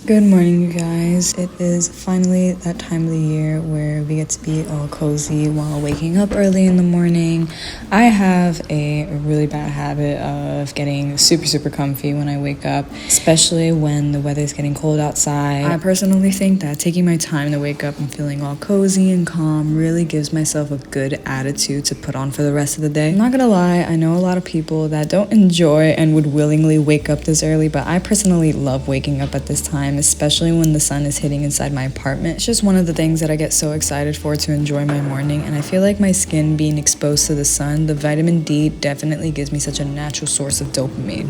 Good morning, you guys. It is finally that time of the year where we get to be all cozy while waking up early in the morning. I have a really bad habit of getting super comfy when I wake up, especially when the weather is getting cold outside. I personally think that taking my time to wake up and feeling all cozy and calm really gives myself a good attitude to put on for the rest of the day. I'm not gonna lie, I know a lot of people that don't enjoy and would willingly wake up this early, but I personally love waking up at this time, especially when the sun is hitting inside my apartment. It's just one of the things that I get so excited for to enjoy my morning, and I feel like my skin being exposed to the sun, the vitamin D definitely gives me such a natural source of dopamine.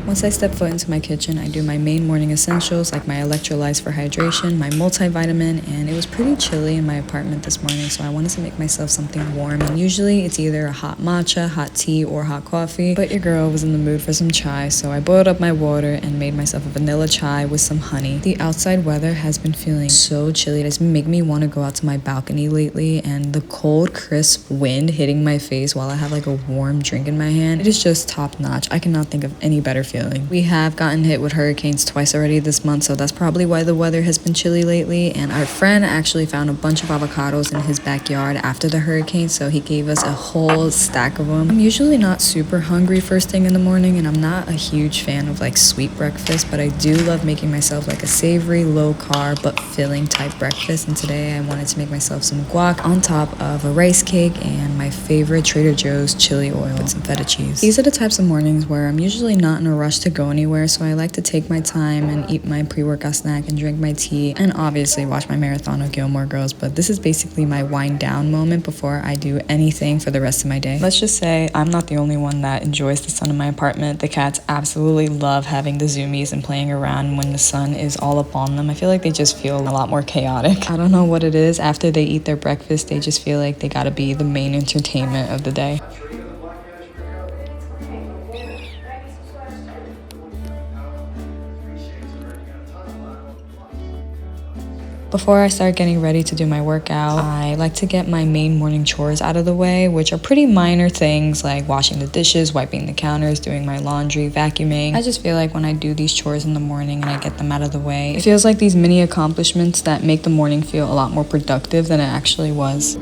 Once I step foot into my kitchen, I do my main morning essentials like my electrolytes for hydration, my multivitamin, and it was pretty chilly in my apartment this morning, so I wanted to make myself something warm. And usually it's either a hot matcha, hot tea, or hot coffee, but your girl was in the mood for some chai, so I boiled up my water and made myself a vanilla chai with some honey. The outside weather has been feeling so chilly. It's been making me want to go out to my balcony lately, and the cold, crisp wind hitting my face while I have like a warm drink in my hand, it is just top notch. I cannot think of any better feeling. We have gotten hit with hurricanes twice already this month, so that's probably why the weather has been chilly lately. And our friend actually found a bunch of avocados in his backyard after the hurricane, so he gave us a whole stack of them. I'm usually not super hungry first thing in the morning, and I'm not a huge fan of like sweet breakfast, but I do love making myself like a savory, low carb but filling type breakfast. And today I wanted to make myself some guac on top of a rice cake and my favorite Trader Joe's chili oil with some feta cheese. These are the types of mornings where I'm usually not in a rush to go anywhere, so I like to take my time and eat my pre-workout snack and drink my tea and obviously watch my marathon of Gilmore Girls. But this is basically my wind down moment before I do anything for the rest of my day. Let's just say I'm not the only one that enjoys the sun in my apartment. The cats absolutely love having the zoomies and playing around when the sun is all up on them. I feel like they just feel a lot more chaotic. I don't know what it is. After they eat their breakfast, they just feel like they gotta be the main entertainment of the day. Before I start getting ready to do my workout, I like to get my main morning chores out of the way, which are pretty minor things like washing the dishes, wiping the counters, doing my laundry, vacuuming. I just feel like when I do these chores in the morning and I get them out of the way, it feels like these mini accomplishments that make the morning feel a lot more productive than it actually was.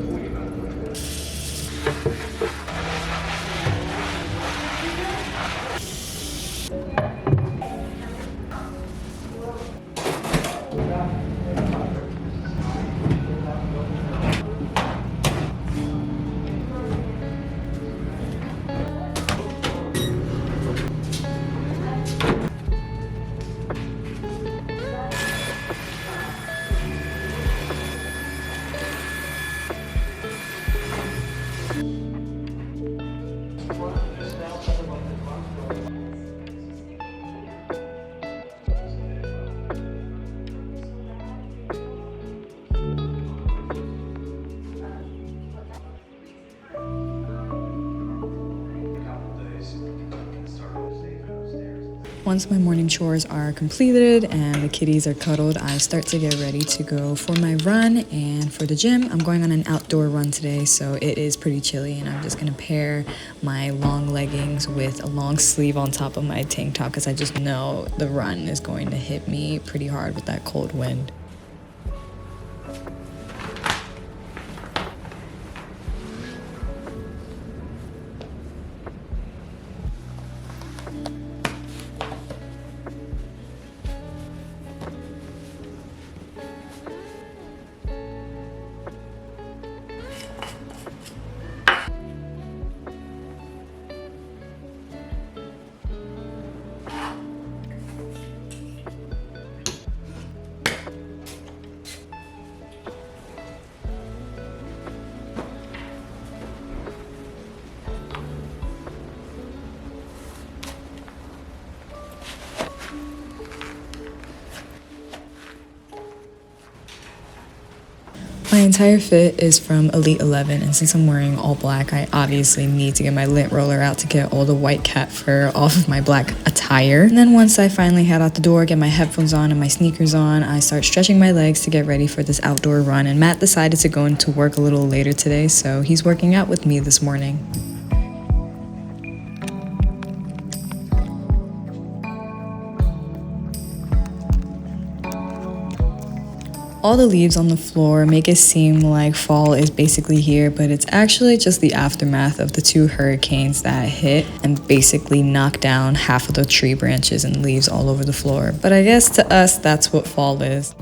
Once my morning chores are completed and the kitties are cuddled, I start to get ready to go for my run. And for the gym, I'm going on an outdoor run today, so it is pretty chilly, and I'm just gonna pair my long leggings with a long sleeve on top of my tank top because I just know the run is going to hit me pretty hard with that cold wind. My entire fit is from Elite 11, and since I'm wearing all black, I obviously need to get my lint roller out to get all the white cat fur off of my black attire. And then once I finally head out the door, get my headphones on and my sneakers on, I start stretching my legs to get ready for this outdoor run. And Matt decided to go into work a little later today, so he's working out with me this morning. All the leaves on the floor make it seem like fall is basically here, but it's actually just the aftermath of the 2 hurricanes that hit and basically knocked down half of the tree branches and leaves all over the floor. But I guess to us, that's what fall is.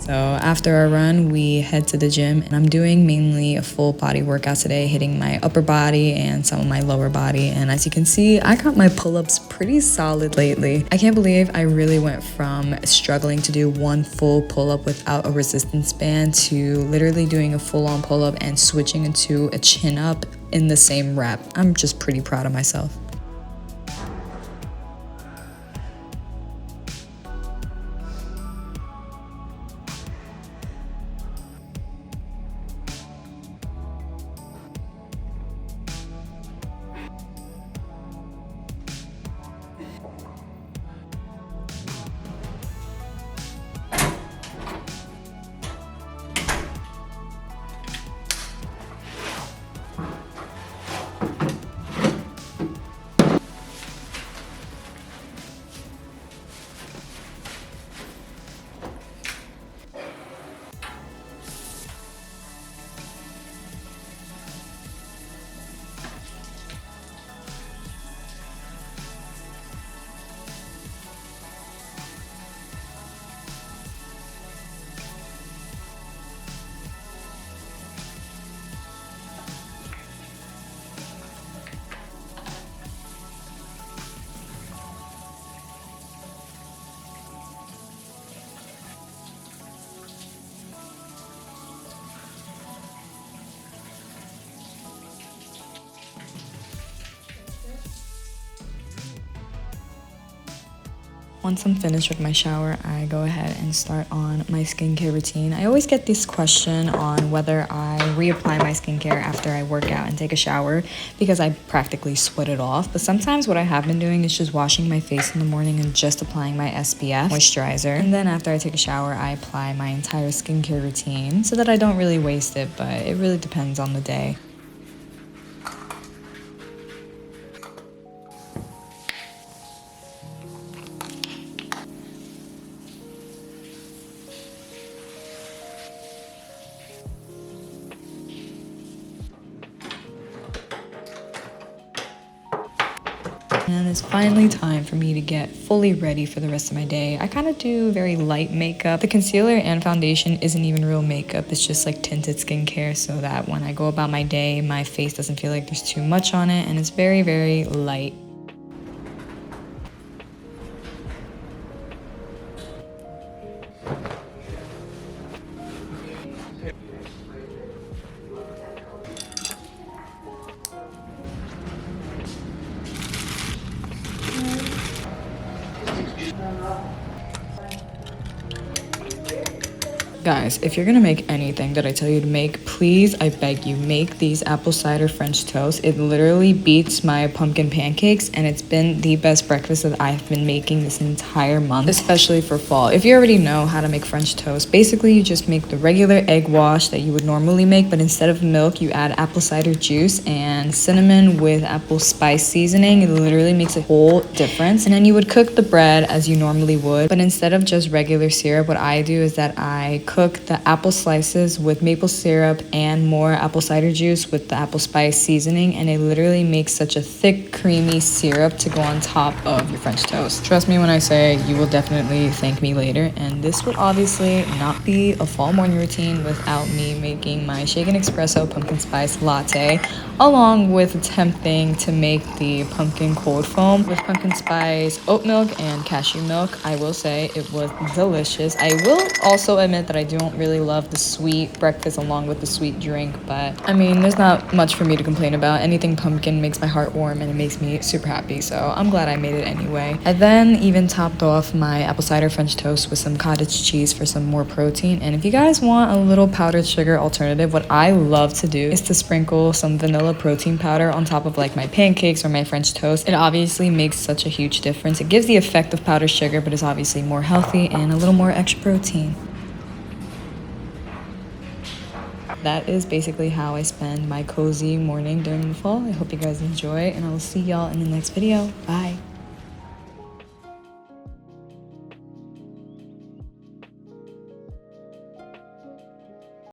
So after our run, we head to the gym, and I'm doing mainly a full body workout today, hitting my upper body and some of my lower body. And as you can see, I got my pull-ups pretty solid lately. I can't believe I really went from struggling to do one full pull-up without a resistance band to literally doing a full-on pull-up and switching into a chin-up in the same rep. I'm just pretty proud of myself. Once I'm finished with my shower, I go ahead and start on my skincare routine. I always get this question on whether I reapply my skincare after I work out and take a shower because I practically sweat it off. But sometimes what I have been doing is just washing my face in the morning and just applying my SPF moisturizer. And then after I take a shower, I apply my entire skincare routine so that I don't really waste it, but it really depends on the day. And it's finally time for me to get fully ready for the rest of my day. I kind of do very light makeup. The concealer and foundation isn't even real makeup. It's just like tinted skincare so that when I go about my day, my face doesn't feel like there's too much on it, and it's very, very light. Guys, if you're gonna make anything that I tell you to make, please, I beg you, make these apple cider French toast. It literally beats my pumpkin pancakes, and it's been the best breakfast that I've been making this entire month, especially for fall. If you already know how to make French toast, basically you just make the regular egg wash that you would normally make, but instead of milk, you add apple cider juice and cinnamon with apple spice seasoning. It literally makes a whole difference. And then you would cook the bread as you normally would, but instead of just regular syrup, what I do is that I cook the apple slices with maple syrup syrup and more apple cider juice with the apple spice seasoning, and it literally makes such a thick, creamy syrup to go on top of your French toast. Trust me when I say you will definitely thank me later, and this would obviously not be a fall morning routine without me making my shaken espresso pumpkin spice latte, along with attempting to make the pumpkin cold foam with pumpkin spice, oat milk, and cashew milk. I will say it was delicious. I will also admit that I don't really love the sweet breakfast along with the sweet drink, but I mean, there's not much for me to complain about. Anything pumpkin makes my heart warm and it makes me super happy, so I'm glad I made it anyway. I then even topped off my apple cider French toast with some cottage cheese for some more protein. And if you guys want a little powdered sugar alternative, what I love to do is to sprinkle some vanilla protein powder on top of like my pancakes or my French toast. It obviously makes such a huge difference. It gives the effect of powdered sugar, but it's obviously more healthy and a little more extra protein. That is basically how I spend my cozy morning during the fall. I hope you guys enjoy, and I will see y'all in the next video. Bye.